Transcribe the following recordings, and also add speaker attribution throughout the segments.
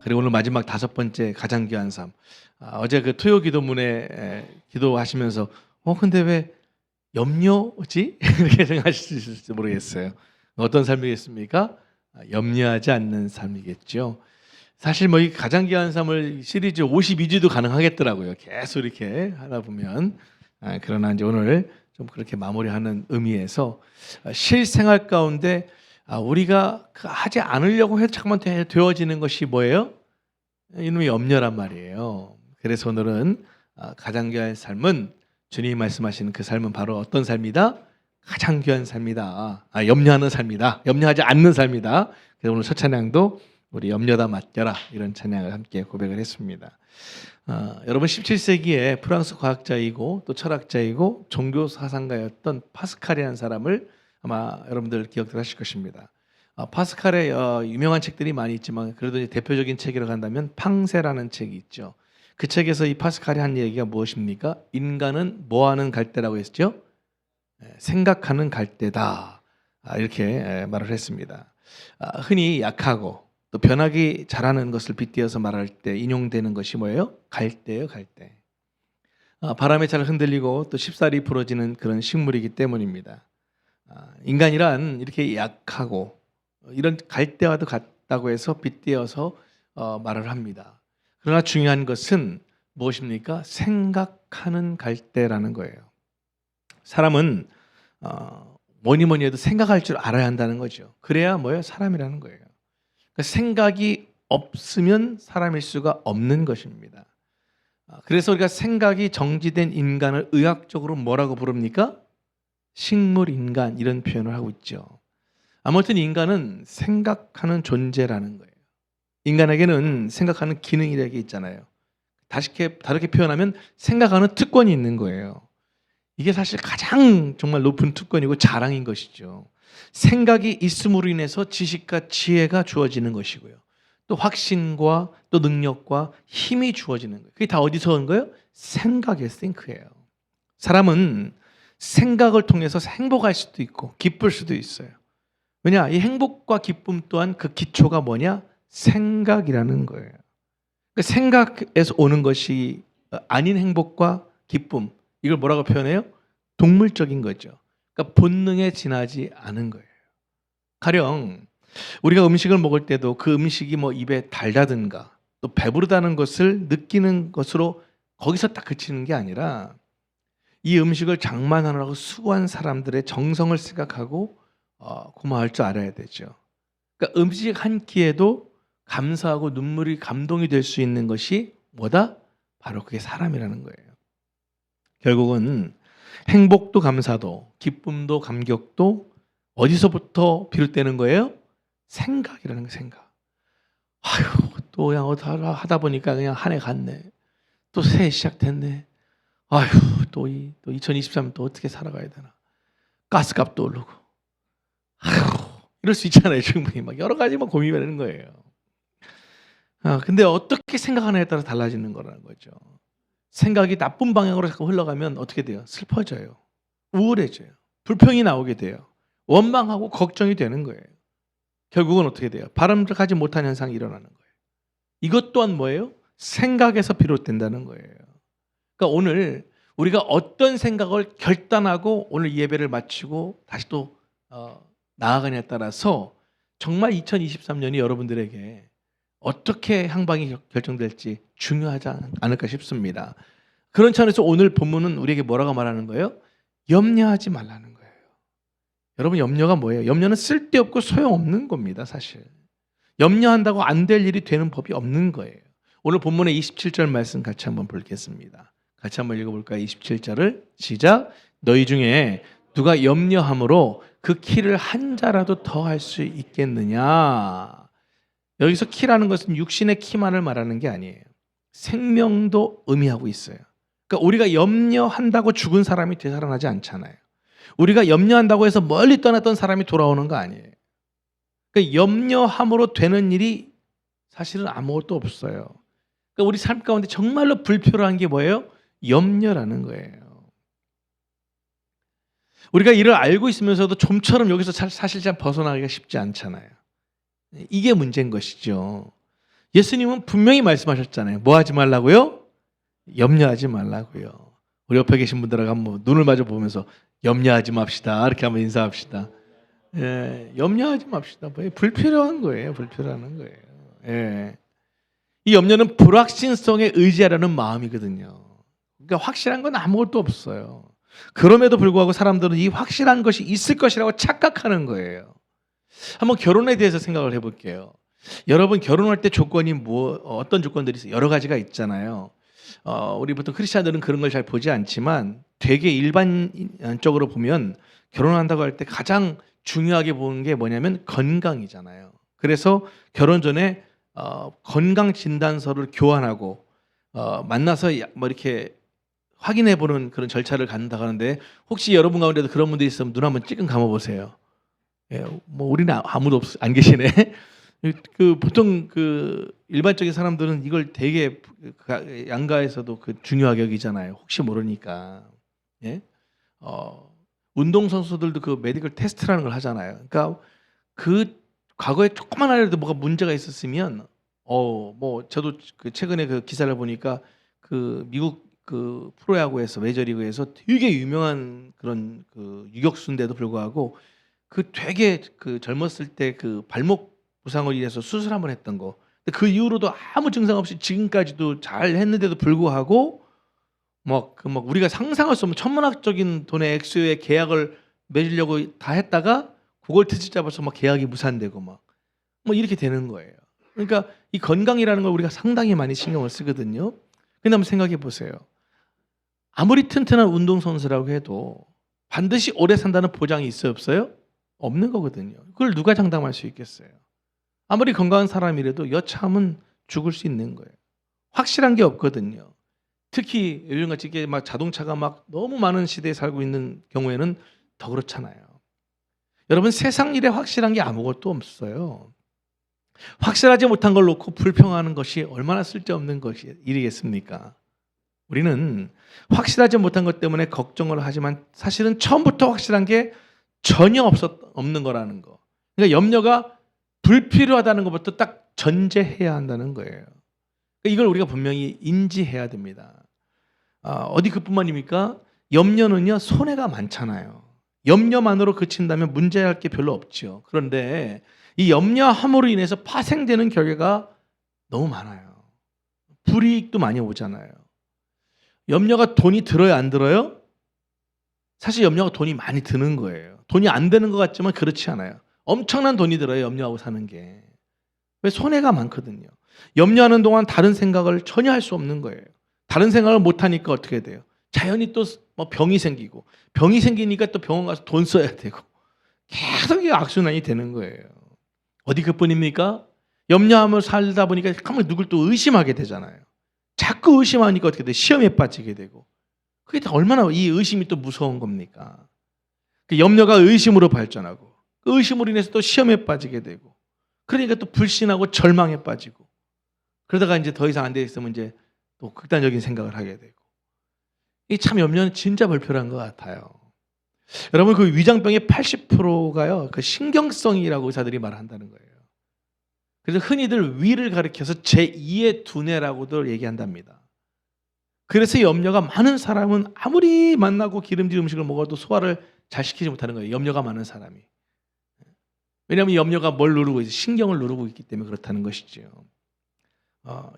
Speaker 1: 그리고 오늘 마지막 5번째 가장 귀한 삶. 어제 그 토요 기도문에 기도하시면서 근데 왜 염려지? 이렇게 생각하실 수 있을지 모르겠어요. 어떤 삶이겠습니까? 염려하지 않는 삶이겠죠. 사실 뭐 이 가장 귀한 삶을 시리즈 52주도 가능하겠더라고요. 계속 이렇게 하다 보면. 그러나 이제 오늘 좀 그렇게 마무리하는 의미에서 실생활 가운데 우리가 하지 않으려고 해도 자꾸만 되어지는 것이 뭐예요? 이놈의 염려란 말이에요. 그래서 오늘은 가장 귀한 삶은 주님이 말씀하시는 그 삶은 바로 어떤 삶이다? 가장 귀한 삶이다. 염려하는 삶이다. 염려하지 않는 삶이다. 그래서 오늘 첫 찬양도 우리 염려다 맡겨라 이런 찬양을 함께 고백을 했습니다. 여러분 17세기에 프랑스 과학자이고 또 철학자이고 종교 사상가였던 파스칼이라는 사람을 아마 여러분들 기억들 하실 것입니다. 파스칼의 유명한 책들이 많이 있지만 그래도 이제 대표적인 책이라고 한다면 팡세라는 책이 있죠. 그 책에서 이 파스칼이 한 얘기가 무엇입니까? 인간은 뭐하는 갈대라고 했죠? 생각하는 갈대다. 이렇게 말을 했습니다. 흔히 약하고 또 변하기 잘하는 것을 빗대어서 말할 때 인용되는 것이 뭐예요? 갈대예요, 갈대. 바람에 잘 흔들리고 또 쉽사리 부러지는 그런 식물이기 때문입니다. 인간이란 이렇게 약하고 이런 갈대와도 같다고 해서 빗대어서 말을 합니다. 그러나 중요한 것은 무엇입니까? 생각하는 갈대라는 거예요. 사람은 뭐니 해도 생각할 줄 알아야 한다는 거죠. 그래야 뭐예요? 사람이라는 거예요. 그러니까 생각이 없으면 사람일 수가 없는 것입니다. 그래서 우리가 생각이 정지된 인간을 의학적으로 뭐라고 부릅니까? 식물인간 이런 표현을 하고 있죠. 아무튼 인간은 생각하는 존재라는 거예요. 인간에게는 생각하는 기능이라는 게 있잖아요. 다르게 표현하면 생각하는 특권이 있는 거예요. 이게 사실 가장 정말 높은 특권이고 자랑인 것이죠. 생각이 있음으로 인해서 지식과 지혜가 주어지는 것이고요. 또 확신과 또 능력과 힘이 주어지는 거예요. 그게 다 어디서 온 거예요? 생각의 싱크예요. 사람은 생각을 통해서 행복할 수도 있고 기쁠 수도 있어요. 왜냐? 이 행복과 기쁨 또한 그 기초가 뭐냐? 생각이라는 거예요. 그 생각에서 오는 것이 아닌 행복과 기쁨, 이걸 뭐라고 표현해요? 동물적인 거죠. 그러니까 본능에 지나지 않은 거예요. 가령 우리가 음식을 먹을 때도 그 음식이 뭐 입에 달다든가 또 배부르다는 것을 느끼는 것으로 거기서 딱 그치는 게 아니라 이 음식을 장만하느라고 수고한 사람들의 정성을 생각하고 고마워할 줄 알아야 되죠. 그러니까 음식 한 끼에도 감사하고 눈물이 감동이 될 수 있는 것이 뭐다? 바로 그게 사람이라는 거예요. 결국은 행복도 감사도 기쁨도 감격도 어디서부터 비롯되는 거예요? 생각이라는 거 생각. 아휴 또 그냥 하다 보니까 그냥 한 해 갔네. 또 새해 시작됐네. 아휴 또 2023년 또 어떻게 살아가야 되나. 가스값도 오르고. 아휴 이럴 수 있잖아요. 충분히 막 여러 가지 막 고민이 되는 거예요. 근데 어떻게 생각하느냐에 따라 달라지는 거라는 거죠. 생각이 나쁜 방향으로 자꾸 흘러가면 어떻게 돼요? 슬퍼져요. 우울해져요. 불평이 나오게 돼요. 원망하고 걱정이 되는 거예요. 결국은 어떻게 돼요? 바람직하지 못한 현상이 일어나는 거예요. 이것 또한 뭐예요? 생각에서 비롯된다는 거예요. 그러니까 오늘 우리가 어떤 생각을 결단하고 오늘 이 예배를 마치고 다시 또 나아가냐에 따라서 정말 2023년이 여러분들에게 어떻게 향방이 결정될지 중요하지 않을까 싶습니다. 그런 차원에서 오늘 본문은 우리에게 뭐라고 말하는 거예요? 염려하지 말라는 거예요. 여러분 염려가 뭐예요? 염려는 쓸데없고 소용없는 겁니다. 사실 염려한다고 안 될 일이 되는 법이 없는 거예요. 오늘 본문의 27절 말씀 같이 한번 보겠습니다. 같이 한번 읽어볼까요? 27절을 시작. 너희 중에 누가 염려함으로 그 키를 한 자라도 더 할 수 있겠느냐. 여기서 키라는 것은 육신의 키만을 말하는 게 아니에요. 생명도 의미하고 있어요. 그러니까 우리가 염려한다고 죽은 사람이 되살아나지 않잖아요. 우리가 염려한다고 해서 멀리 떠났던 사람이 돌아오는 거 아니에요. 그러니까 염려함으로 되는 일이 사실은 아무것도 없어요. 그러니까 우리 삶 가운데 정말로 불필요한 게 뭐예요? 염려라는 거예요. 우리가 이를 알고 있으면서도 좀처럼 여기서 사실 잘 벗어나기가 쉽지 않잖아요. 이게 문제인 것이죠. 예수님은 분명히 말씀하셨잖아요. 뭐 하지 말라고요? 염려하지 말라고요. 우리 옆에 계신 분들하고 한번 눈을 마주 보면서 염려하지 맙시다. 이렇게 한번 인사합시다. 예, 염려하지 맙시다. 불필요한 거예요. 불필요한 거예요. 예. 이 염려는 불확신성에 의지하려는 마음이거든요. 그러니까 확실한 건 아무것도 없어요. 그럼에도 불구하고 사람들은 이 확실한 것이 있을 것이라고 착각하는 거예요. 한번 결혼에 대해서 생각을 해볼게요. 여러분 결혼할 때 조건이 어떤 조건들이 있어요? 여러 가지가 있잖아요. 우리 보통 크리스찬들은 그런 걸 잘 보지 않지만 되게 일반적으로 보면 결혼한다고 할 때 가장 중요하게 보는 게 뭐냐면 건강이잖아요. 그래서 결혼 전에 건강 진단서를 교환하고 만나서 뭐 이렇게 확인해 보는 그런 절차를 갖는다고 하는데 혹시 여러분 가운데도 그런 분들이 있으면 눈 한번 찔끔 감아 보세요. 예, 뭐 우리는 아무도 안 계시네. 보통 일반적인 사람들은 이걸 되게 양가에서도 중요하게 여기잖아요. 혹시 모르니까. 예? 운동 선수들도 메디컬 테스트라는 걸 하잖아요. 그러니까 과거에 조그만 하려도 뭐가 문제가 있었으면 뭐 저도 최근에 기사를 보니까 미국 프로야구에서 메이저리그에서 되게 유명한 그런 유격수인데도 불구하고 되게 젊었을 때 발목 부상을 인해서 수술 한번 했던 거. 근데 그 이후로도 아무 증상 없이 지금까지도 잘 했는데도 불구하고 우리가 상상할 수 없는 천문학적인 돈의 액수의 계약을 맺으려고 다 했다가 그걸 트집 잡아서 계약이 무산되고 뭐 이렇게 되는 거예요. 그러니까 이 건강이라는 걸 우리가 상당히 많이 신경을 쓰거든요. 근데 한번 생각해 보세요. 아무리 튼튼한 운동선수라고 해도 반드시 오래 산다는 보장이 있어요, 없어요? 없는 거거든요. 그걸 누가 장담할 수 있겠어요? 아무리 건강한 사람이라도 여차하면 죽을 수 있는 거예요. 확실한 게 없거든요. 특히 요즘같이 이게 자동차가 너무 많은 시대에 살고 있는 경우에는 더 그렇잖아요. 여러분 세상 일에 확실한 게 아무것도 없어요. 확실하지 못한 걸 놓고 불평하는 것이 얼마나 쓸데없는 일이겠습니까? 우리는 확실하지 못한 것 때문에 걱정을 하지만 사실은 처음부터 확실한 게 전혀 없는 거라는 거. 그러니까 염려가 불필요하다는 것부터 딱 전제해야 한다는 거예요. 그러니까 이걸 우리가 분명히 인지해야 됩니다. 어디 그뿐만입니까? 염려는요 손해가 많잖아요. 염려만으로 그친다면 문제할 게 별로 없죠. 그런데 이 염려함으로 인해서 파생되는 결과가 너무 많아요. 불이익도 많이 오잖아요. 염려가 돈이 들어요, 안 들어요? 사실 염려가 돈이 많이 드는 거예요. 돈이 안 되는 것 같지만 그렇지 않아요. 엄청난 돈이 들어요, 염려하고 사는 게. 왜? 손해가 많거든요. 염려하는 동안 다른 생각을 전혀 할 수 없는 거예요. 다른 생각을 못 하니까 어떻게 돼요? 자연히 또 병이 생기고, 병이 생기니까 또 병원 가서 돈 써야 되고, 계속 이 악순환이 되는 거예요. 어디 그뿐입니까? 염려하며 살다 보니까 한번 누굴 또 의심하게 되잖아요. 자꾸 의심하니까 어떻게 돼? 시험에 빠지게 되고. 그게 얼마나 이 의심이 또 무서운 겁니까? 그 염려가 의심으로 발전하고, 그 의심으로 인해서 또 시험에 빠지게 되고, 그러니까 또 불신하고 절망에 빠지고, 그러다가 이제 더 이상 안 되겠으면 이제 또 극단적인 생각을 하게 되고. 이 참 염려는 진짜 불필요한 것 같아요. 여러분 위장병의 80%가요 신경성이라고 의사들이 말한다는 거예요. 그래서 흔히들 위를 가리켜서 제2의 두뇌라고도 얘기한답니다. 그래서 염려가 많은 사람은 아무리 만나고 기름진 음식을 먹어도 소화를 잘 시키지 못하는 거예요. 염려가 많은 사람이. 왜냐하면 염려가 뭘 누르고 있어요? 신경을 누르고 있기 때문에 그렇다는 것이죠.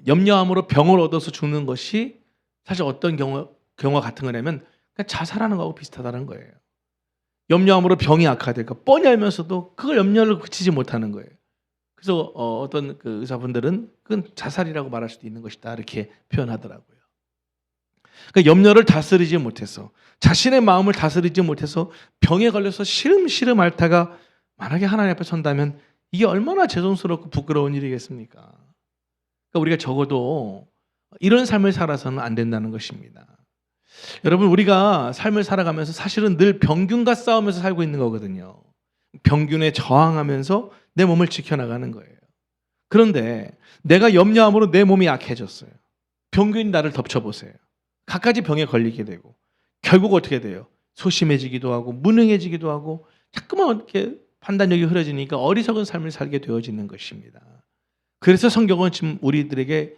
Speaker 1: 염려함으로 병을 얻어서 죽는 것이 사실 어떤 경우와 같은 거냐면 자살하는 거하고 비슷하다는 거예요. 염려함으로 병이 악화될까 뻔히 알면서도 그걸 염려를 그치지 못하는 거예요. 그래서 어떤 의사분들은 그건 자살이라고 말할 수도 있는 것이다 이렇게 표현하더라고요. 그러니까 염려를 다스리지 못해서 자신의 마음을 다스리지 못해서 병에 걸려서 시름시름 앓다가 만약에 하나님 앞에 선다면 이게 얼마나 죄송스럽고 부끄러운 일이겠습니까? 그러니까 우리가 적어도 이런 삶을 살아서는 안 된다는 것입니다. 여러분 우리가 삶을 살아가면서 사실은 늘 병균과 싸우면서 살고 있는 거거든요. 병균에 저항하면서 내 몸을 지켜나가는 거예요. 그런데 내가 염려함으로 내 몸이 약해졌어요. 병균이 나를 덮쳐보세요. 갖가지 병에 걸리게 되고 결국 어떻게 돼요? 소심해지기도 하고 무능해지기도 하고 자꾸만 이렇게 판단력이 흐려지니까 어리석은 삶을 살게 되어지는 것입니다. 그래서 성경은 지금 우리들에게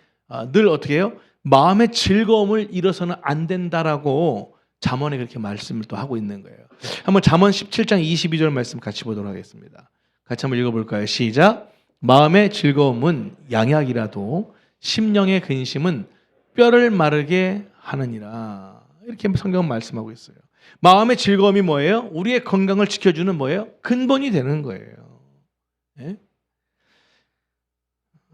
Speaker 1: 늘 어떻게 해요? 마음의 즐거움을 잃어서는 안 된다라고 잠언에 그렇게 말씀을 또 하고 있는 거예요. 한번 잠언 17장 22절 말씀 같이 보도록 하겠습니다. 같이 한번 읽어볼까요? 시작. 마음의 즐거움은 양약이라도 심령의 근심은 뼈를 마르게 하느니라. 이렇게 성경은 말씀하고 있어요. 마음의 즐거움이 뭐예요? 우리의 건강을 지켜주는 뭐예요? 근본이 되는 거예요. 예?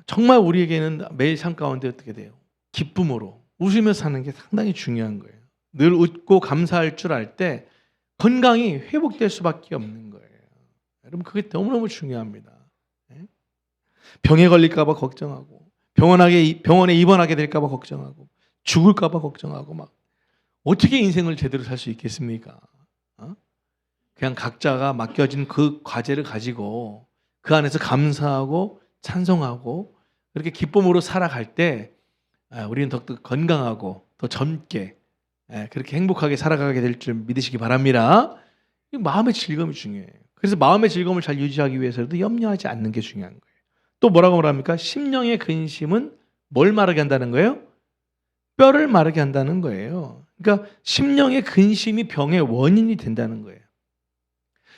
Speaker 1: 정말 우리에게는 매일 삶 가운데 어떻게 돼요? 기쁨으로 웃으며 사는 게 상당히 중요한 거예요. 늘 웃고 감사할 줄 알 때 건강이 회복될 수밖에 없는 거예요. 여러분 그게 너무너무 중요합니다. 병에 걸릴까 봐 걱정하고 병원에 입원하게 될까 봐 걱정하고 죽을까 봐 걱정하고 막 어떻게 인생을 제대로 살 수 있겠습니까? 그냥 각자가 맡겨진 그 과제를 가지고 그 안에서 감사하고 찬송하고 그렇게 기쁨으로 살아갈 때 우리는 더 건강하고 더 젊게 그렇게 행복하게 살아가게 될 줄 믿으시기 바랍니다. 마음의 즐거움이 중요해요. 그래서 마음의 즐거움을 잘 유지하기 위해서도 염려하지 않는 게 중요한 거예요. 또 뭐라고 말합니까? 심령의 근심은 뭘 마르게 한다는 거예요? 뼈를 마르게 한다는 거예요. 그러니까 심령의 근심이 병의 원인이 된다는 거예요.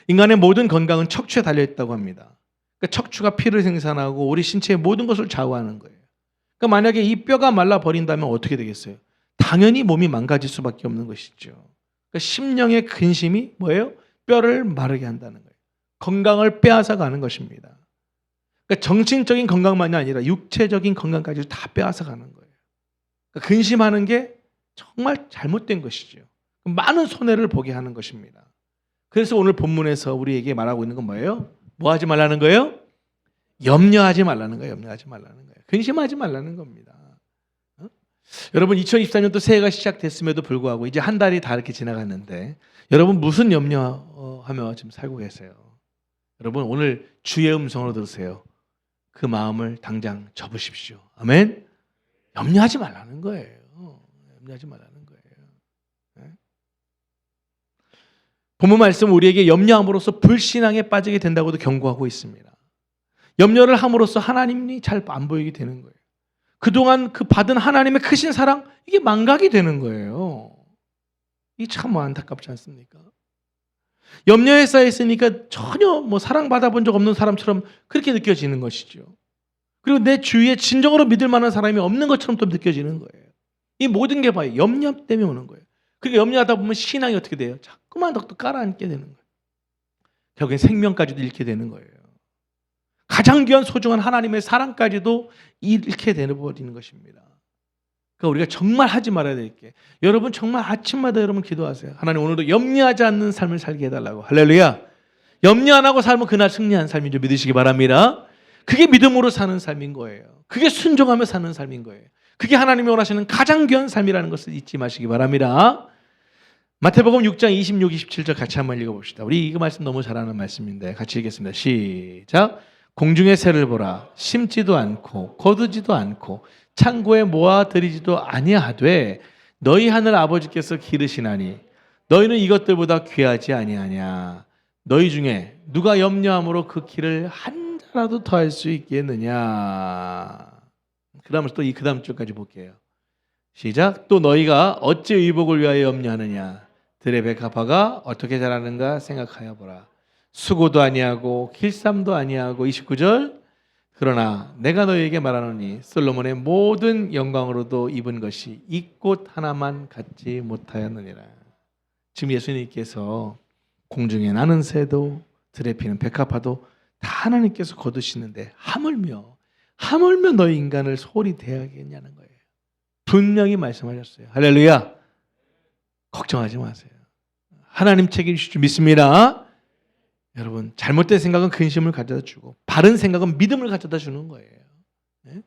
Speaker 1: 인간의 모든 건강은 척추에 달려있다고 합니다. 그러니까 척추가 피를 생산하고 우리 신체의 모든 것을 좌우하는 거예요. 그러니까 만약에 이 뼈가 말라버린다면 어떻게 되겠어요? 당연히 몸이 망가질 수밖에 없는 것이죠. 그러니까 심령의 근심이 뭐예요? 뼈를 마르게 한다는 거예요. 건강을 빼앗아 가는 것입니다. 그러니까 정신적인 건강만이 아니라 육체적인 건강까지 다 빼앗아 가는 거예요. 그러니까 근심하는 게 정말 잘못된 것이죠. 많은 손해를 보게 하는 것입니다. 그래서 오늘 본문에서 우리에게 말하고 있는 건 뭐예요? 뭐 하지 말라는 거예요? 염려하지 말라는 거예요. 염려하지 말라는 거예요. 근심하지 말라는 겁니다. 여러분 2024년도 새해가 시작됐음에도 불구하고 이제 한 달이 다 이렇게 지나갔는데 여러분 무슨 염려하며 지금 살고 계세요? 여러분 오늘 주의 음성으로 들으세요. 그 마음을 당장 접으십시오. 아멘. 염려하지 말라는 거예요. 염려하지 말라는 거예요. 네? 본문 말씀 우리에게 염려함으로써 불신앙에 빠지게 된다고도 경고하고 있습니다. 염려를 함으로써 하나님이 잘 안 보이게 되는 거예요. 그동안 그 받은 하나님의 크신 사랑 이게 망각이 되는 거예요. 이게 참 안타깝지 않습니까? 염려에 쌓여 있으니까 전혀 사랑받아 본 적 없는 사람처럼 그렇게 느껴지는 것이죠. 그리고 내 주위에 진정으로 믿을 만한 사람이 없는 것처럼 또 느껴지는 거예요. 이 모든 게 봐요. 염려 때문에 오는 거예요. 그리고 염려하다 보면 신앙이 어떻게 돼요? 자꾸만 더 깔아앉게 되는 거예요. 결국엔 생명까지도 잃게 되는 거예요. 가장 귀한 소중한 하나님의 사랑까지도 잃게 되어버리는 것입니다. 그러니까 우리가 정말 하지 말아야 될 게 여러분 정말 아침마다 여러분 기도하세요. 하나님 오늘도 염려하지 않는 삶을 살게 해달라고. 할렐루야. 염려 안 하고 살면 그날 승리한 삶인 줄 믿으시기 바랍니다. 그게 믿음으로 사는 삶인 거예요. 그게 순종하며 사는 삶인 거예요. 그게 하나님이 원하시는 가장 귀한 삶이라는 것을 잊지 마시기 바랍니다. 마태복음 6장 26, 27절 같이 한번 읽어봅시다. 우리 이거 말씀 너무 잘하는 말씀인데 같이 읽겠습니다. 시작. 공중의 새를 보라. 심지도 않고 거두지도 않고 창고에 모아들이지도 아니하되 너희 하늘 아버지께서 기르시나니 너희는 이것들보다 귀하지 아니하냐. 너희 중에 누가 염려함으로 그 길을 한 자라도 더할 수 있겠느냐. 그 다음에 또 그 다음 줄까지 볼게요. 시작. 또 너희가 어찌 의복을 위하여 염려하느냐. 들의 백합화가 어떻게 자라는가 생각하여 보라. 수고도 아니하고 길쌈도 아니하고 29절. 그러나 내가 너희에게 말하노니 솔로몬의 모든 영광으로도 입은 것이 이 꽃 하나만 갖지 못하였느니라. 지금 예수님께서 공중에 나는 새도 들에 피는 백합화도 다 하나님께서 거두시는데 하물며 너희 인간을 소홀히 대하겠냐는 거예요. 분명히 말씀하셨어요. 할렐루야. 걱정하지 마세요. 하나님 책임지실 줄 믿습니다. 여러분 잘못된 생각은 근심을 가져다 주고 바른 생각은 믿음을 가져다 주는 거예요. 네?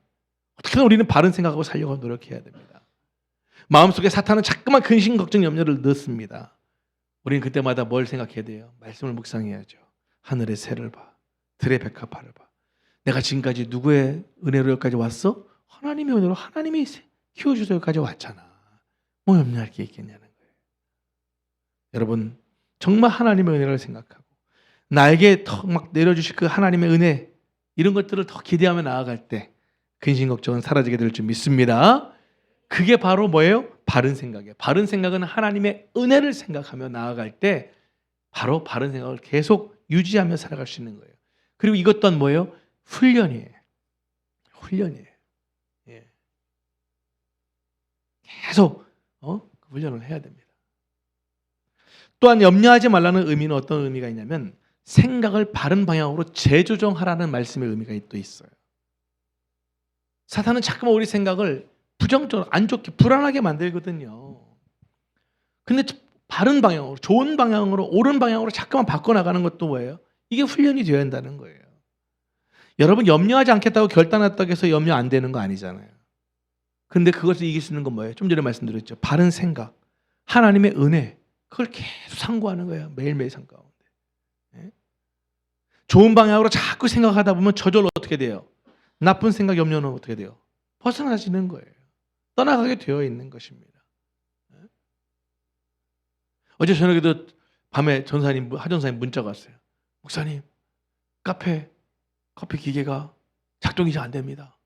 Speaker 1: 어떻게든 우리는 바른 생각하고 살려고 노력해야 됩니다. 마음속에 사탄은 자꾸만 근심, 걱정, 염려를 넣습니다. 우리는 그때마다 뭘 생각해야 돼요? 말씀을 묵상해야죠. 하늘의 새를 봐. 들의 백합화를 봐. 내가 지금까지 누구의 은혜로 여기까지 왔어? 하나님의 은혜로 하나님이 키워주셔서 여기까지 왔잖아. 뭐 염려할 게 있겠냐는 거예요. 여러분 정말 하나님의 은혜를 생각하고 나에게 더 막 내려주실 그 하나님의 은혜 이런 것들을 더 기대하며 나아갈 때 근심 걱정은 사라지게 될 줄 믿습니다. 그게 바로 뭐예요? 바른 생각이에요. 바른 생각은 하나님의 은혜를 생각하며 나아갈 때 바로 바른 생각을 계속 유지하며 살아갈 수 있는 거예요. 그리고 이것 또한 뭐예요? 훈련이에요. 훈련이에요. 예. 계속 훈련을 해야 됩니다. 또한 염려하지 말라는 의미는 어떤 의미가 있냐면 생각을 바른 방향으로 재조정하라는 말씀의 의미가 또 있어요. 사탄은 자꾸만 우리 생각을 부정적으로 안 좋게 불안하게 만들거든요. 근데 바른 방향으로 좋은 방향으로 옳은 방향으로 자꾸만 바꿔나가는 것도 뭐예요? 이게 훈련이 되어야 한다는 거예요. 여러분 염려하지 않겠다고 결단했다고 해서 염려 안 되는 거 아니잖아요. 근데 그것을 이길 수 있는 건 뭐예요? 좀 전에 말씀드렸죠. 바른 생각, 하나님의 은혜, 그걸 계속 상고하는 거예요. 매일매일 삶 가운데. 네? 좋은 방향으로 자꾸 생각하다 보면 저절로 어떻게 돼요? 나쁜 생각, 염려는 어떻게 돼요? 벗어나지는 거예요. 떠나가게 되어 있는 것입니다. 네? 어제 저녁에도 밤에 하전사님 문자가 왔어요. 목사님, 카페 커피 기계가 작동이 잘 안 됩니다.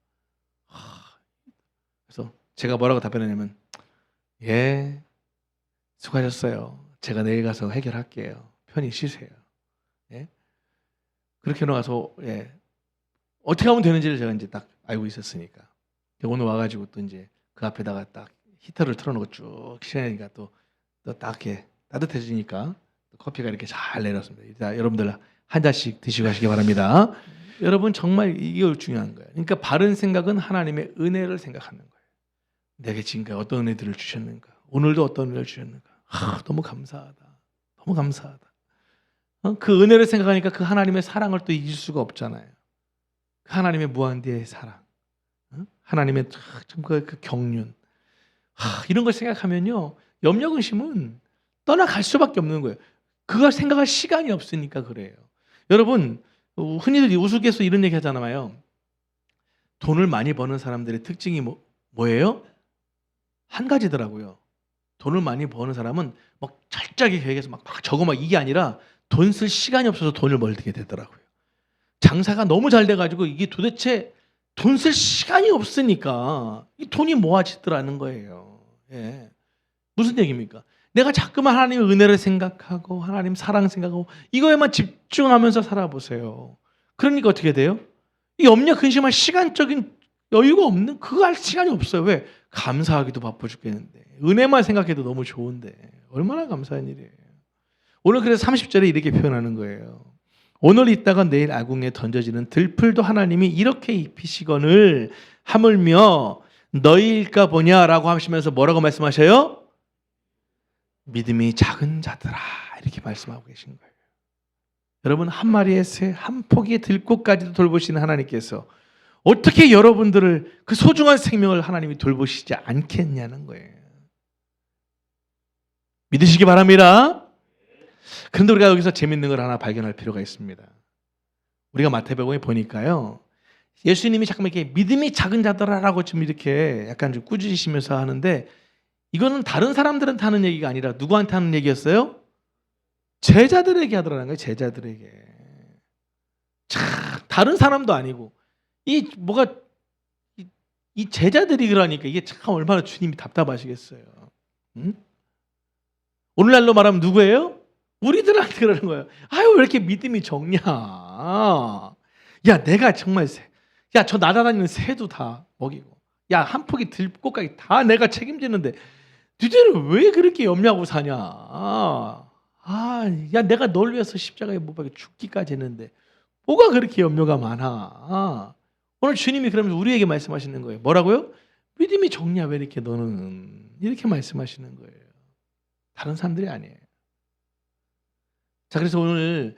Speaker 1: 그래서 제가 뭐라고 답변했냐면 예, 수고하셨어요. 제가 내일 가서 해결할게요. 편히 쉬세요. 예? 그렇게 나와서 예, 어떻게 하면 되는지를 제가 이제 딱 알고 있었으니까 오늘 와가지고 또 이제 그 앞에다가 딱 히터를 틀어놓고 쭉 시간이니까 또 딱 이렇게 따뜻해지니까 커피가 이렇게 잘 내렸습니다. 일단 여러분들 한 잔씩 드시고 가시기 바랍니다. 여러분 정말 이게 중요한 거예요. 그러니까 바른 생각은 하나님의 은혜를 생각하는 거예요. 내게 지금까지 어떤 은혜들을 주셨는가? 오늘도 어떤 은혜를 주셨는가? 너무 감사하다. 너무 감사하다. 그 은혜를 생각하니까 그 하나님의 사랑을 또 잊을 수가 없잖아요. 그 하나님의 무한대의 사랑, 하나님의 그 경륜, 이런 걸 생각하면요 염려 근심은 떠나갈 수밖에 없는 거예요. 그걸 생각할 시간이 없으니까 그래요. 여러분 흔히들 우스갯소리로 이런 얘기 하잖아요. 돈을 많이 버는 사람들의 특징이 뭐예요? 한 가지더라고요. 돈을 많이 버는 사람은 막 철저하게 계획해서 막 적어 막 이게 아니라 돈 쓸 시간이 없어서 돈을 벌게 되더라고요. 장사가 너무 잘 돼가지고 이게 도대체 돈 쓸 시간이 없으니까 이 돈이 모아지더라는 거예요. 예. 무슨 얘기입니까? 내가 자꾸만 하나님의 은혜를 생각하고 하나님 사랑 생각하고 이거에만 집중하면서 살아보세요. 그러니까 어떻게 돼요? 이 염려 근심할 시간적인 여유가 없는 그거 할 시간이 없어요. 왜? 감사하기도 바빠 죽겠는데 은혜만 생각해도 너무 좋은데 얼마나 감사한 일이에요. 오늘 그래서 30절에 이렇게 표현하는 거예요. 오늘 있다가 내일 아궁에 던져지는 들풀도 하나님이 이렇게 입히시거늘 하물며 너희일까 보냐라고 하시면서 뭐라고 말씀하셔요? 믿음이 작은 자들아 이렇게 말씀하고 계신 거예요. 여러분 한 마리의 새, 한 포기의 들꽃까지도 돌보시는 하나님께서 어떻게 여러분들을 그 소중한 생명을 하나님이 돌보시지 않겠냐는 거예요. 믿으시기 바랍니다. 그런데 우리가 여기서 재밌는 걸 하나 발견할 필요가 있습니다. 우리가 마태복음에 보니까요. 예수님이 잠깐만 이렇게 믿음이 작은 자들아라고 좀 이렇게 약간 좀 꾸짖으시면서 하는데 이거는 다른 사람들한테 하는 얘기가 아니라 누구한테 하는 얘기였어요? 제자들에게 하더라는 거예요. 제자들에게. 참 다른 사람도 아니고 이 제자들이 그러니까 이게 참 얼마나 주님이 답답하시겠어요. 응? 오늘날로 말하면 누구예요? 우리들한테 그러는 거예요. 아유 왜 이렇게 믿음이 적냐? 야 내가 정말 야 저 날아다니는 새도 다 먹이고 야 한 포기 들꽃까지 다 내가 책임지는데 너희들은 왜 그렇게 염려하고 사냐? 야 내가 널 위해서 십자가에 못 박혀 죽기까지 했는데 뭐가 그렇게 염려가 많아? 오늘 주님이 그러면서 우리에게 말씀하시는 거예요. 뭐라고요? 믿음이 적냐 왜 이렇게 너는 이렇게 말씀하시는 거예요. 다른 사람들이 아니에요. 자 그래서 오늘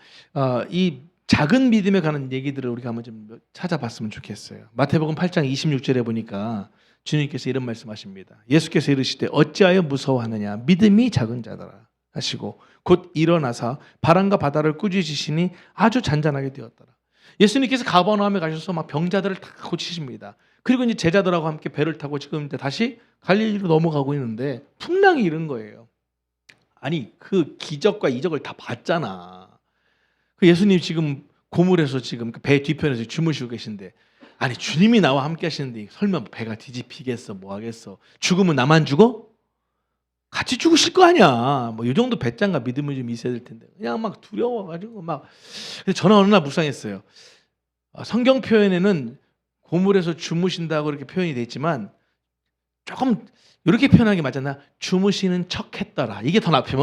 Speaker 1: 이 작은 믿음에 관한 얘기들을 우리가 한번 좀 찾아봤으면 좋겠어요. 마태복음 8장 26절에 보니까 주님께서 이런 말씀하십니다. 예수께서 이르시되 어찌하여 무서워하느냐 믿음이 작은 자더라 하시고 곧 일어나사 바람과 바다를 꾸짖으시니 아주 잔잔하게 되었더라. 예수님께서 가버나움에 가셔서 막 병자들을 다 고치십니다. 그리고 이제 제자들하고 함께 배를 타고 지금 다시 갈릴리로 넘어가고 있는데 풍랑이 이른 거예요. 아니 그 기적과 이적을 다 봤잖아. 그 예수님 지금 고물에서 지금 배 뒤편에서 주무시고 계신데 아니 주님이 나와 함께 하시는데 설마 배가 뒤집히겠어? 뭐 하겠어? 죽으면 나만 죽어? 같이 죽으실 거 아니야. 뭐 이 정도 배짱과 믿음이 좀 있어야 될 텐데 그냥 막 두려워가지고 막. 근데 저는 어느 날 묵상했어요. 성경 표현에는 고물에서 주무신다고 이렇게 표현이 돼 있지만 조금 이렇게 표현하는 게 맞잖아. 주무시는 척했더라. 이게 더 낫죠.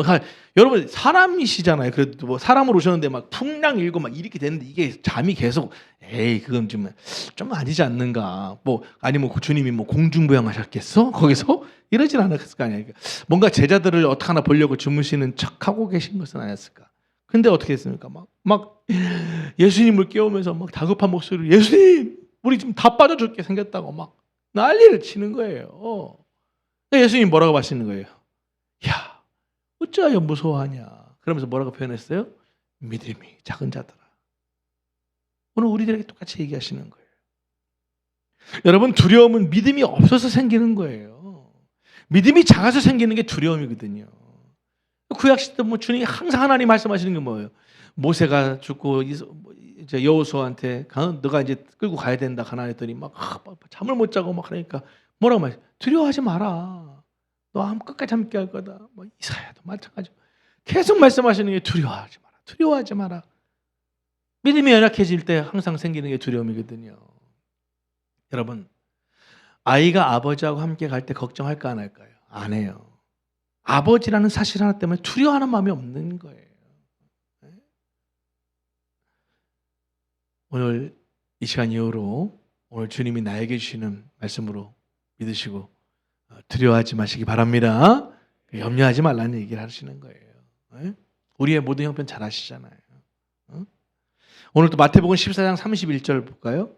Speaker 1: 여러분 사람이시잖아요. 그래도 뭐 사람으로 오셨는데 막 풍랑 일고 막 이렇게 되는데 이게 잠이 계속 그건 좀 아니지 않는가. 뭐 아니면 주님이 뭐 공중부양하셨겠어? 거기서 이러진 않았을 거 아니야. 뭔가 제자들을 어떻게 하나 보려고 주무시는 척하고 계신 것은 아니었을까. 근데 어떻게 했습니까? 막 예수님을 깨우면서 막 다급한 목소리로 예수님 우리 지금 다 빠져 죽게 생겼다고 막 난리를 치는 거예요. 예수님 뭐라고 하시는 거예요? 야, 어찌하여 무서워하냐? 그러면서 뭐라고 표현했어요? 믿음이 작은 자들아. 오늘 우리들에게 똑같이 얘기하시는 거예요. 여러분 두려움은 믿음이 없어서 생기는 거예요. 믿음이 작아서 생기는 게 두려움이거든요. 구약시대 때 뭐 주님이 항상 하나님 말씀하시는 게 뭐예요? 모세가 죽고 이제 여호수아한테 너가 이제 끌고 가야 된다 가나안했더니 막 잠을 못 자고 막 그러니까 뭐라고 말해? 두려워하지 마라. 너 끝까지 함께 할 거다. 뭐 이사야도 마찬가지고 계속 말씀하시는 게 두려워하지 마라. 두려워하지 마라. 믿음이 연약해질 때 항상 생기는 게 두려움이거든요. 여러분 아이가 아버지하고 함께 갈 때 걱정할까 안 할까요? 안 해요. 아버지라는 사실 하나 때문에 두려워하는 마음이 없는 거예요. 오늘 이 시간 이후로 오늘 주님이 나에게 주시는 말씀으로 믿으시고 두려워하지 마시기 바랍니다. 염려하지 말라는 얘기를 하시는 거예요. 우리의 모든 형편 잘 아시잖아요. 오늘 또 마태복음 14장 31절 볼까요?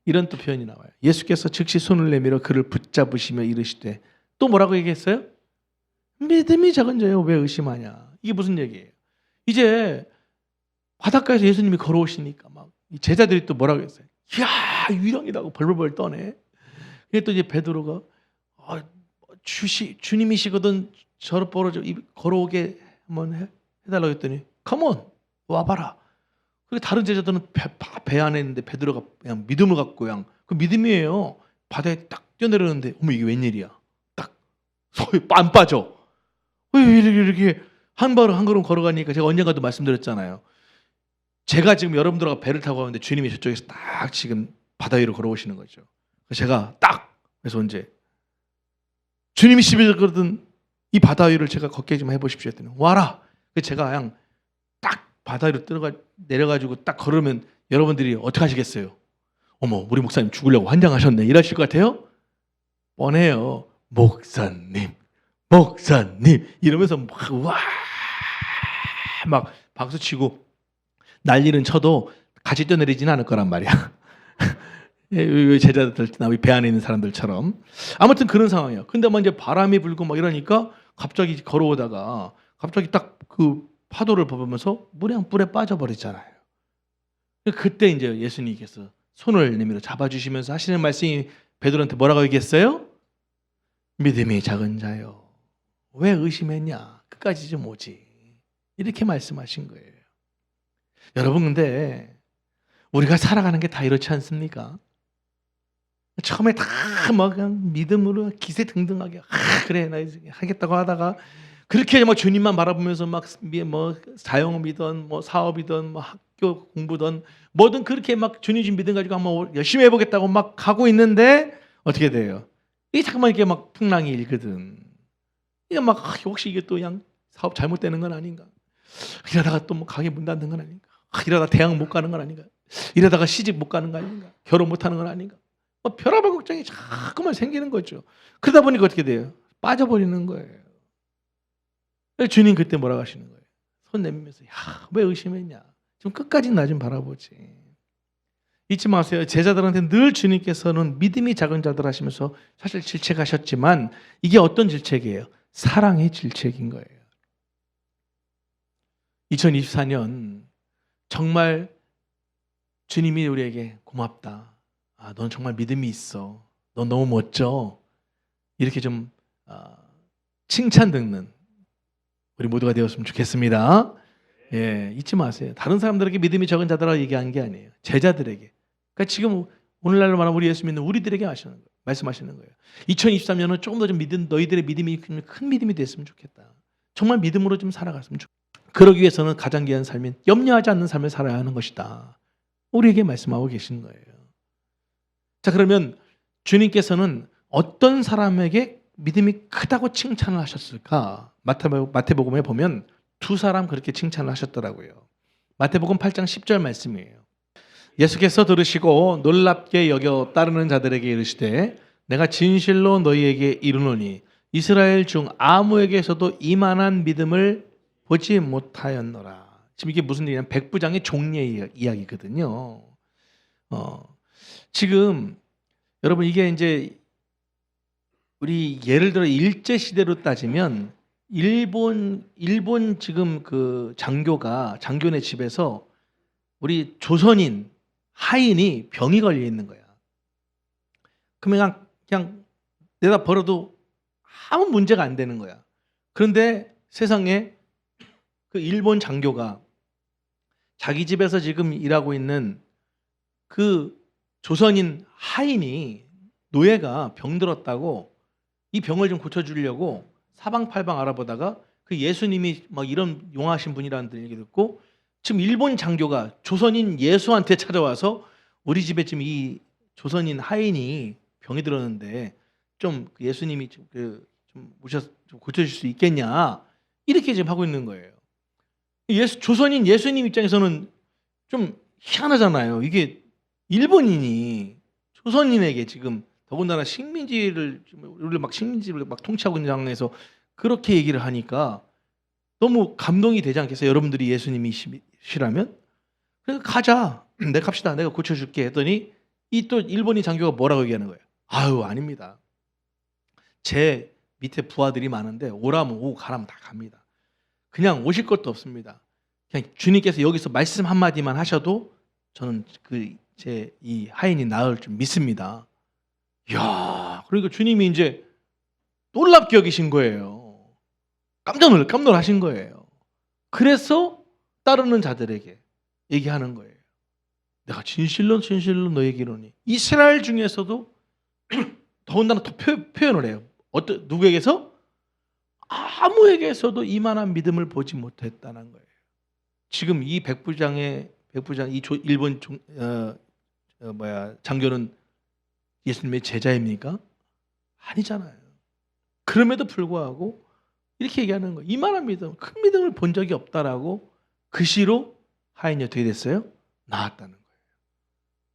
Speaker 1: 이런 또 표현이 나와요. 예수께서 즉시 손을 내밀어 그를 붙잡으시며 이르시되 또 뭐라고 얘기했어요? 믿음이 작은 자여 왜 의심하냐? 이게 무슨 얘기예요? 이제 바닷가에서 예수님이 걸어오시니까 막 제자들이 또 뭐라고 했어요? 이야 유령이라고 벌벌벌 떠네. 그게 또 이제 베드로가 주님이시거든 저를 걸어오게 한번 해달라고 했더니 컴온 와봐라. 그리고 다른 제자들은 배 안에 있는데 베드로가 그냥 믿음을 갖고 그냥 그 믿음이에요. 바다에 딱 뛰어내렸는데 어머 이게 웬일이야? 딱 소위 안 빠져. 이렇게 한 걸음 걸어가니까 제가 언젠가도 말씀드렸잖아요. 제가 지금 여러분들하고 배를 타고 가는데 주님이 저쪽에서 딱 지금 바다 위로 걸어오시는 거죠. 그래서 제가 딱 그래서 언제 주님이 시비거든 이 바다 위를 제가 걷게 좀 해보십시오 했더니 와라. 그래서 제가 그냥 딱 바다 위로 내려가지고 딱 걸으면 여러분들이 어떻게 하시겠어요? 어머 우리 목사님 죽으려고 환장하셨네 이러실 것 같아요? 뻔해요. 목사님 이러면서 막 박수치고 난리는 쳐도 같이 뛰어내리지는 않을 거란 말이야. 제자들이나 배 안에 있는 사람들처럼 아무튼 그런 상황이에요. 근데 막 이제 바람이 불고 막 이러니까 갑자기 걸어오다가 갑자기 딱 그 파도를 보면서 물에 빠져버리잖아요. 그때 이제 예수님께서 손을 내밀어 잡아주시면서 하시는 말씀이 베드로한테 뭐라고 얘기했어요? 믿음이 작은 자요 왜 의심했냐? 끝까지 좀 오지. 이렇게 말씀하신 거예요. 여러분 근데 우리가 살아가는 게 다 이렇지 않습니까? 처음에 다 막 그냥 믿음으로 기세등등하게 그래 나 하겠다고 하다가 그렇게 막 주님만 바라보면서 막 뭐 사용이든 뭐 사업이든 뭐 학교 공부든 뭐든 그렇게 막 주님 믿음 가지고 한번 열심히 해보겠다고 막 가고 있는데 어떻게 돼요? 이게 잠깐만 이렇게 막 풍랑이 일거든. 이게 막 혹시 이게 또 그냥 사업 잘못되는 건 아닌가? 이러다가 또 뭐 가게 문 닫는 건 아닌가? 이러다가 대학 못 가는 건 아닌가? 이러다가 시집 못 가는 거 아닌가? 결혼 못 하는 건 아닌가? 뭐 별의별 걱정이 자꾸만 생기는 거죠. 그러다 보니까 어떻게 돼요? 빠져버리는 거예요. 주님 그때 뭐라고 하시는 거예요? 손 내밀면서 왜 의심했냐? 좀 끝까지 나 좀 바라보지. 잊지 마세요. 제자들한테 늘 주님께서는 믿음이 작은 자들 하시면서 사실 질책하셨지만 이게 어떤 질책이에요? 사랑의 질책인 거예요. 2024년 정말 주님이 우리에게 고맙다. 넌 정말 믿음이 있어. 넌 너무 멋져. 이렇게 좀 칭찬 듣는 우리 모두가 되었으면 좋겠습니다. 잊지 마세요. 다른 사람들에게 믿음이 적은 자들하고 얘기한 게 아니에요. 제자들에게. 그러니까 지금 오늘날로 말하면 우리 예수 믿는 우리들에게 말씀하시는 거예요. 2023년은 조금 더 좀 너희들의 믿음이 큰 믿음이 됐으면 좋겠다. 정말 믿음으로 좀 살아갔으면 좋겠다. 그러기 위해서는 가장 귀한 삶인 염려하지 않는 삶을 살아야 하는 것이다. 우리에게 말씀하고 계신 거예요. 자, 그러면 주님께서는 어떤 사람에게 믿음이 크다고 칭찬을 하셨을까? 마태복음에 보면 두 사람 그렇게 칭찬을 하셨더라고요. 마태복음 8장 10절 말씀이에요. 예수께서 들으시고 놀랍게 여겨 따르는 자들에게 이르시되 내가 진실로 너희에게 이르노니 이스라엘 중 아무에게서도 이만한 믿음을 보지 못하였노라. 지금 이게 무슨 얘기냐면 백부장의 종례 이야기거든요. 지금 여러분 이게 이제 우리 예를 들어 일제 시대로 따지면 일본 지금 그 장교네 집에서 우리 조선인 하인이 병이 걸려 있는 거야. 그러면 그냥 내다 버려도 아무 문제가 안 되는 거야. 그런데 세상에 그 일본 장교가 자기 집에서 지금 일하고 있는 그 조선인 하인이 노예가 병들었다고 이 병을 좀 고쳐주려고 사방팔방 알아보다가 그 예수님이 막 이런 용하신 분이라는 얘기 듣고 지금 일본 장교가 조선인 예수한테 찾아와서 우리 집에 지금 이 조선인 하인이 병이 들었는데 좀 예수님이 좀 고쳐줄 수 있겠냐 이렇게 지금 하고 있는 거예요. 조선인 예수님 입장에서는 좀 희한하잖아요. 이게 일본인이 조선인에게 지금 더군다나 식민지를 막 통치하고 있는 상황에서 그렇게 얘기를 하니까 너무 감동이 되지 않겠어요? 여러분들이 예수님이시라면? 그래서 가자. 내가 갑시다. 내가 고쳐줄게 했더니 이 또 일본인 장교가 뭐라고 얘기하는 거예요? 아유, 아닙니다. 제 밑에 부하들이 많은데 오라면 오고 가라면 다 갑니다. 그냥 오실 것도 없습니다. 그냥 주님께서 여기서 말씀 한마디만 하셔도 저는 제 이 하인이 나을 줄 믿습니다. 이야, 그러니까 주님이 이제 놀랍게 여기신 거예요. 깜짝 놀라신 거예요. 그래서 따르는 자들에게 얘기하는 거예요. 내가 진실로 너에게 이르노니 이스라엘 중에서도 더군다나 더 표현을 해요. 누구에게서? 아무에게서도 이만한 믿음을 보지 못했다는 거예요. 지금 이 백부장 이 일본 장교는 예수님의 제자입니까? 아니잖아요. 그럼에도 불구하고 이렇게 얘기하는 거예요. 이만한 믿음, 큰 믿음을 본 적이 없다라고 그 시로 하인이 어떻게 됐어요? 나았다는 거예요.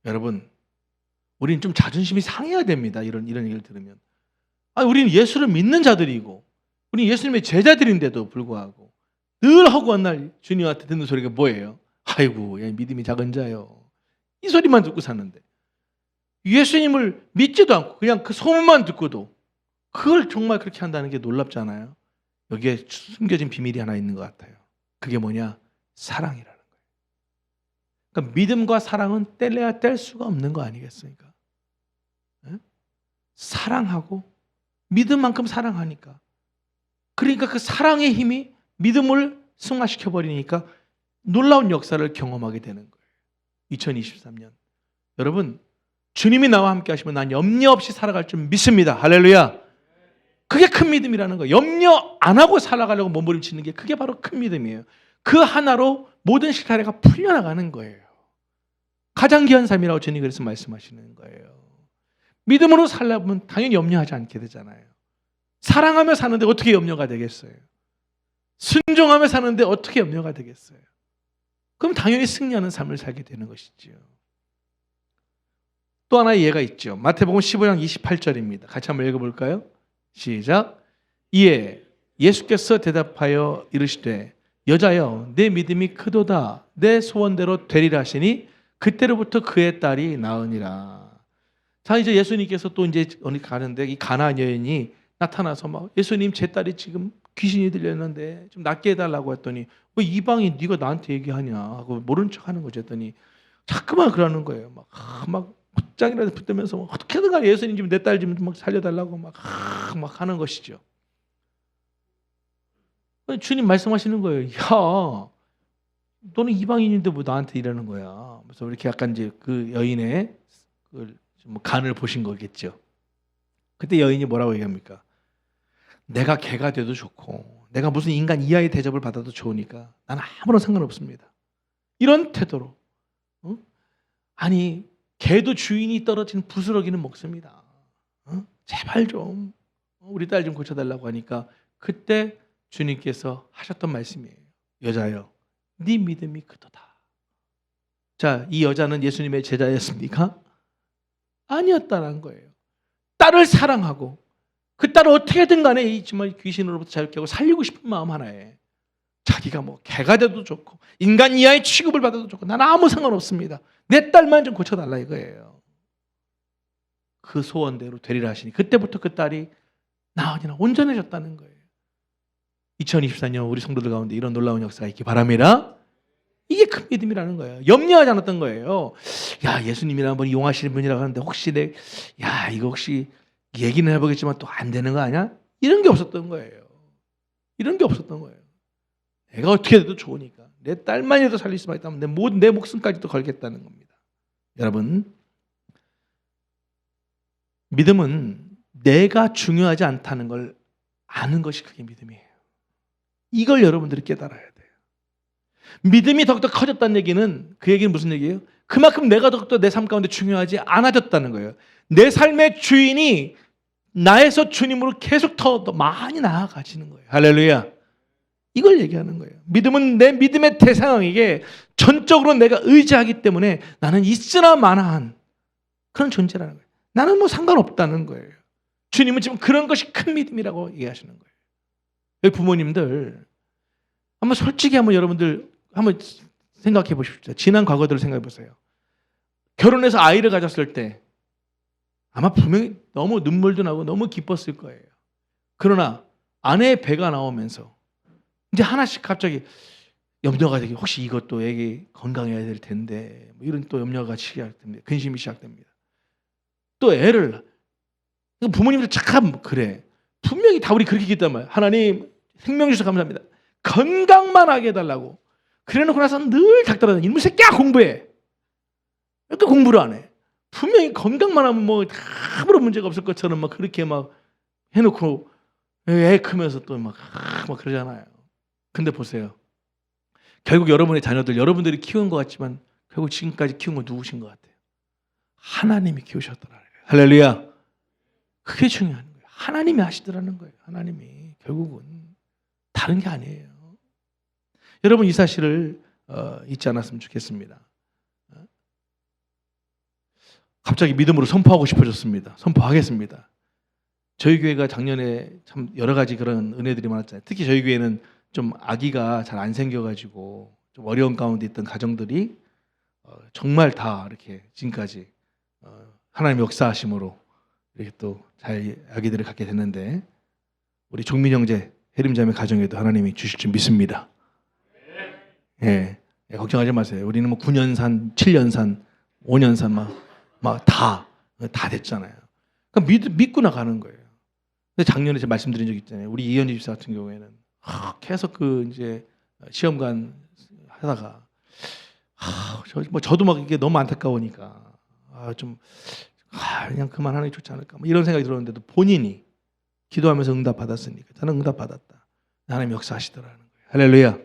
Speaker 1: 여러분, 우리는 좀 자존심이 상해야 됩니다. 이런 얘기를 들으면. 우리는 예수를 믿는 자들이고 우리 예수님의 제자들인데도 불구하고 늘 허구한 날 주님한테 듣는 소리가 뭐예요? 아이고, 야, 믿음이 작은 자요. 이 소리만 듣고 사는데 예수님을 믿지도 않고 그냥 그 소문만 듣고도 그걸 정말 그렇게 한다는 게 놀랍잖아요. 여기에 숨겨진 비밀이 하나 있는 것 같아요. 그게 뭐냐? 사랑이라는 거예요. 그러니까 믿음과 사랑은 뗄래야 뗄 수가 없는 거 아니겠습니까? 네? 사랑하고 믿음만큼 사랑하니까. 그러니까 그 사랑의 힘이 믿음을 승화시켜버리니까 놀라운 역사를 경험하게 되는 거예요. 2023년. 여러분, 주님이 나와 함께 하시면 난 염려 없이 살아갈 줄 믿습니다. 할렐루야. 그게 큰 믿음이라는 거예요. 염려 안 하고 살아가려고 몸부림치는 게 그게 바로 큰 믿음이에요. 그 하나로 모든 실타래가 풀려나가는 거예요. 가장 귀한 삶이라고 주님 그래서 말씀하시는 거예요. 믿음으로 살려면 당연히 염려하지 않게 되잖아요. 사랑하며 사는데 어떻게 염려가 되겠어요? 순종하며 사는데 어떻게 염려가 되겠어요? 그럼 당연히 승리하는 삶을 살게 되는 것이죠. 또 하나의 예가 있죠. 마태복음 15장 28절입니다. 같이 한번 읽어볼까요? 시작. 이에 예수께서 대답하여 이르시되 여자여 내 믿음이 크도다 내 소원대로 되리라 하시니 그때로부터 그의 딸이 나으니라. 자, 이제 예수님께서 또 이제 어디 가는데 이 가나안 여인이 나타나서 막 예수님 제 딸이 지금 귀신이 들렸는데 좀 낫게 해달라고 했더니 왜 이방인 네가 나한테 얘기하냐 하고 모른 척하는 거죠. 했더니 자꾸만 그러는 거예요. 막 짱이라도 붙들면서 어떻게든 간에 예수님 좀 내 딸 좀 막 살려달라고 막 하는 것이죠. 주님 말씀하시는 거예요. 야, 너는 이방인인데 뭐 나한테 이러는 거야. 그래서 이렇게 약간 이제 그 여인의 뭐 간을 보신 거겠죠. 그때 여인이 뭐라고 얘기합니까? 내가 개가 돼도 좋고 내가 무슨 인간 이하의 대접을 받아도 좋으니까 나는 아무런 상관없습니다. 이런 태도로 아니 개도 주인이 떨어진 부스러기는 먹습니다. 제발 좀 우리 딸 좀 고쳐달라고 하니까 그때 주님께서 하셨던 말씀이에요. 여자여, 네 믿음이 크도다. 자, 이 여자는 예수님의 제자였습니까? 아니었다는 거예요. 딸을 사랑하고 그 딸을 어떻게든 간에 이 정말 귀신으로부터 자유케 하고 살리고 싶은 마음 하나에 자기가 뭐 개가 돼도 좋고 인간 이하의 취급을 받아도 좋고 나는 아무 상관없습니다. 내 딸만 좀 고쳐달라 이거예요. 그 소원대로 되리라 하시니 그때부터 그 딸이 나으니라 온전해졌다는 거예요. 2024년 우리 성도들 가운데 이런 놀라운 역사가 있기 바랍니다. 이게 큰 믿음이라는 거예요. 염려하지 않았던 거예요. 야, 예수님이라는 분이 용하시는 분이라고 하는데 혹시 이거 혹시 얘기는 해보겠지만 또 안 되는 거 아니야? 이런 게 없었던 거예요. 이런 게 없었던 거예요. 내가 어떻게 해도 좋으니까 내 딸만이라도 살릴 수만 있다면 내 목숨까지도 걸겠다는 겁니다. 여러분, 믿음은 내가 중요하지 않다는 걸 아는 것이 그게 믿음이에요. 이걸 여러분들이 깨달아야 돼요. 믿음이 더욱더 커졌다는 얘기는 그 얘기는 무슨 얘기예요? 그만큼 내가 더욱더 내 삶 가운데 중요하지 않아졌다는 거예요. 내 삶의 주인이 나에서 주님으로 계속 더 많이 나아가지는 거예요. 할렐루야. 이걸 얘기하는 거예요. 믿음은 내 믿음의 대상에게 전적으로 내가 의지하기 때문에 나는 있으나 마나한 그런 존재라는 거예요. 나는 뭐 상관없다는 거예요. 주님은 지금 그런 것이 큰 믿음이라고 얘기하시는 거예요. 여기 부모님들 한번 솔직히 여러분들 한번 생각해 보십시오. 지난 과거들을 생각해 보세요. 결혼해서 아이를 가졌을 때 아마 분명히 너무 눈물도 나고 너무 기뻤을 거예요. 그러나 아내의 배가 나오면서 이제 하나씩 갑자기 염려가 되게 혹시 이것도 애기 건강해야 될 텐데 뭐 이런 또 염려가 시작됩니다. 근심이 시작됩니다. 또 애를 부모님들 참 그래. 분명히 다 우리 그렇게 기도한 말이에요. 하나님 생명 주셔서 감사합니다. 건강만 하게 해달라고. 그래놓고 나서 늘 닥달하는 이놈의 새끼야 공부해. 왜 이렇게 공부를 안 해? 분명히 건강만 하면 뭐 아무런 문제가 없을 것처럼 막 그렇게 막 해놓고 애 크면서 또 막 그러잖아요. 근데 보세요. 결국 여러분의 자녀들 여러분들이 키운 것 같지만 결국 지금까지 키운 건 누구신 것 같아요? 하나님이 키우셨더라는 거예요. 할렐루야. 그게 중요한 거예요. 하나님이 하시더라는 거예요. 하나님이 결국은 다른 게 아니에요. 여러분 이 사실을 잊지 않았으면 좋겠습니다. 갑자기 믿음으로 선포하고 싶어졌습니다. 선포하겠습니다. 저희 교회가 작년에 참 여러 가지 그런 은혜들이 많았잖아요. 특히 저희 교회는 좀 아기가 잘 안 생겨가지고 좀 어려운 가운데 있던 가정들이 정말 다 이렇게 지금까지 하나님의 역사하심으로 이렇게 또 잘 아기들을 갖게 됐는데 우리 종민 형제 혜림자매 가정에도 하나님이 주실 줄 믿습니다. 예, 걱정하지 마세요. 우리는 뭐 9년산, 7년산, 5년산 막 다 됐잖아요. 그러니까 믿고 나가는 거예요. 근데 작년에 제가 말씀드린 적 있잖아요. 우리 이현희 집사 같은 경우에는 계속 이제 시험관 하다가 저도 막 이게 너무 안타까우니까 그냥 그만하는 게 좋지 않을까 이런 생각이 들었는데도 본인이 기도하면서 응답 받았으니까 저는 응답 받았다. 하나님 역사하시더라는 거예요. 할렐루야.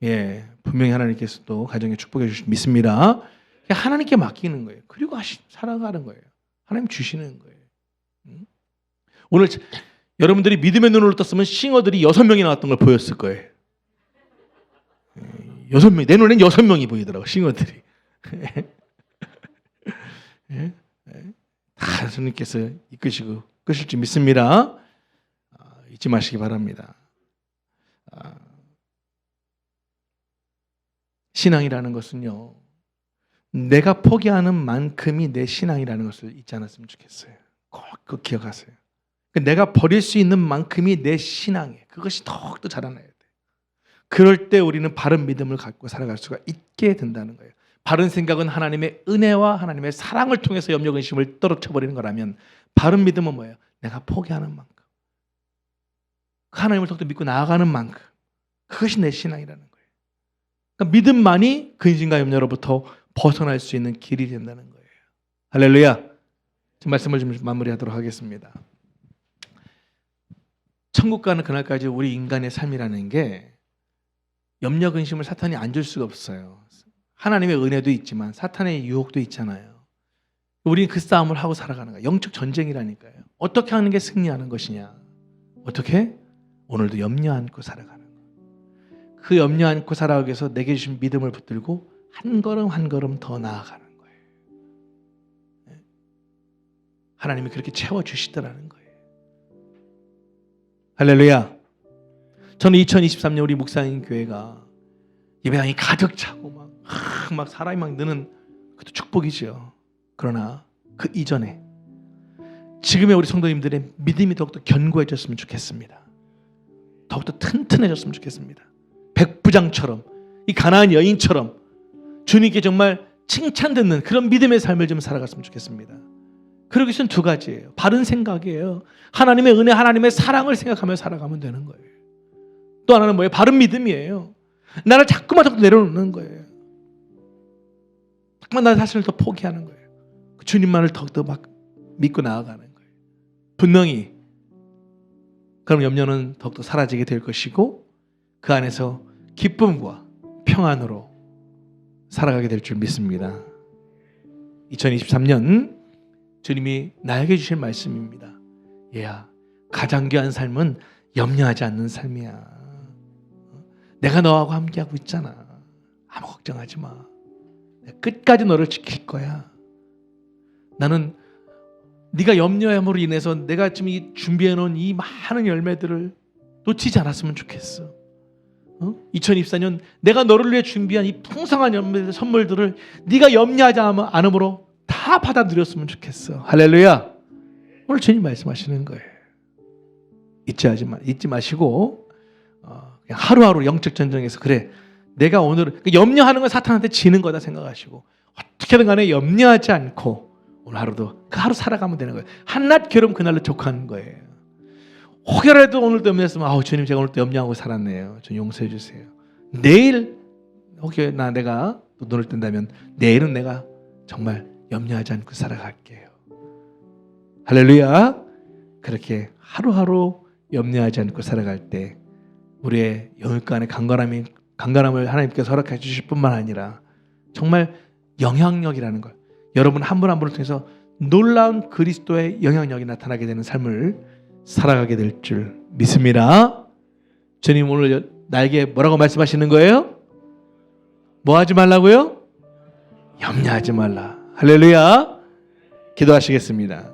Speaker 1: 예, 분명히 하나님께서 또 가정에 축복해 주실 믿습니다. 하나님께 맡기는 거예요. 그리고 살아가는 거예요. 하나님 주시는 거예요. 오늘 여러분들이 믿음의 눈으로 떴으면 싱어들이 6명이 나왔던 걸 보였을 거예요. 6명, 내 눈엔 6명이 보이더라고 싱어들이. 예? 다 주님께서 이끄시고 끄실 줄 믿습니다. 잊지 마시기 바랍니다. 신앙이라는 것은요, 내가 포기하는 만큼이 내 신앙이라는 것을 잊지 않았으면 좋겠어요. 꼭 그거 기억하세요. 내가 버릴 수 있는 만큼이 내 신앙이에요. 그것이 더욱더 자라나야 돼요. 그럴 때 우리는 바른 믿음을 갖고 살아갈 수가 있게 된다는 거예요. 바른 생각은 하나님의 은혜와 하나님의 사랑을 통해서 염려 근심을 떨어쳐버리는 거라면 바른 믿음은 뭐예요? 내가 포기하는 만큼, 하나님을 더욱더 믿고 나아가는 만큼, 그것이 내 신앙이라는 거예요. 그러니까 믿음만이 근심과 염려로부터 벗어날 수 있는 길이 된다는 거예요. 할렐루야. 말씀을 좀 마무리하도록 하겠습니다. 천국 가는 그날까지 우리 인간의 삶이라는 게 염려 근심을 사탄이 안 줄 수가 없어요. 하나님의 은혜도 있지만 사탄의 유혹도 있잖아요. 우리는 그 싸움을 하고 살아가는 거예요. 영적 전쟁이라니까요. 어떻게 하는 게 승리하는 것이냐? 어떻게? 오늘도 염려 않고 살아가는 거예요. 그 염려 않고 살아가기 위해서 내게 주신 믿음을 붙들고 한 걸음 한 걸음 더 나아가는 거예요. 하나님이 그렇게 채워주시더라는 거예요. 할렐루야. 저는 2023년 우리 목사님 교회가 예배당이 가득 차고 막 사람이 막 느는 그것도 축복이죠. 그러나 그 이전에 지금의 우리 성도님들의 믿음이 더욱더 견고해졌으면 좋겠습니다. 더욱더 튼튼해졌으면 좋겠습니다. 백부장처럼, 이 가나안 여인처럼 주님께 정말 칭찬 듣는 그런 믿음의 삶을 좀 살아갔으면 좋겠습니다. 그러기 위해서는 두 가지예요. 바른 생각이에요. 하나님의 은혜, 하나님의 사랑을 생각하며 살아가면 되는 거예요. 또 하나는 뭐예요? 바른 믿음이에요. 나를 자꾸만 내려놓는 거예요. 자꾸만 나의 자신을 더 포기하는 거예요. 주님만을 더욱더 막 믿고 나아가는 거예요. 분명히 그럼 염려는 더욱더 사라지게 될 것이고 그 안에서 기쁨과 평안으로 살아가게 될 줄 믿습니다. 2023년 주님이 나에게 주실 말씀입니다. 얘야, 가장 귀한 삶은 염려하지 않는 삶이야. 내가 너하고 함께하고 있잖아. 아무 걱정하지 마. 내가 끝까지 너를 지킬 거야. 나는 네가 염려함으로 인해서 내가 지금 이 준비해놓은 이 많은 열매들을 놓치지 않았으면 좋겠어. 2024년 내가 너를 위해 준비한 이 풍성한 선물들을 네가 염려하지 않으므로 다 받아들였으면 좋겠어. 할렐루야. 오늘 주님 말씀하시는 거예요. 잊지 마시고 그냥 하루하루 영적 전쟁에서 그래 내가 오늘 염려하는 건 사탄한테 지는 거다 생각하시고 어떻게든 간에 염려하지 않고 오늘 하루도 그 하루 살아가면 되는 거예요. 한낱 괴로움 그날로 족하는 거예요. 혹여라도 오늘도 염려했으면 주님 제가 오늘 또 염려하고 살았네요. 좀 용서해 주세요. 내일 혹여 내가 또 눈을 뜬다면 내일은 내가 정말 염려하지 않고 살아갈게요. 할렐루야. 그렇게 하루하루 염려하지 않고 살아갈 때 우리의 영육간의 강건함을 하나님께서 허락해 주실 뿐만 아니라 정말 영향력이라는 걸 여러분 한 분 한 분을 통해서 놀라운 그리스도의 영향력이 나타나게 되는 삶을 살아가게 될 줄 믿습니다. 주님 오늘 나에게 뭐라고 말씀하시는 거예요? 뭐 하지 말라고요? 염려하지 말라. 할렐루야. 기도하시겠습니다.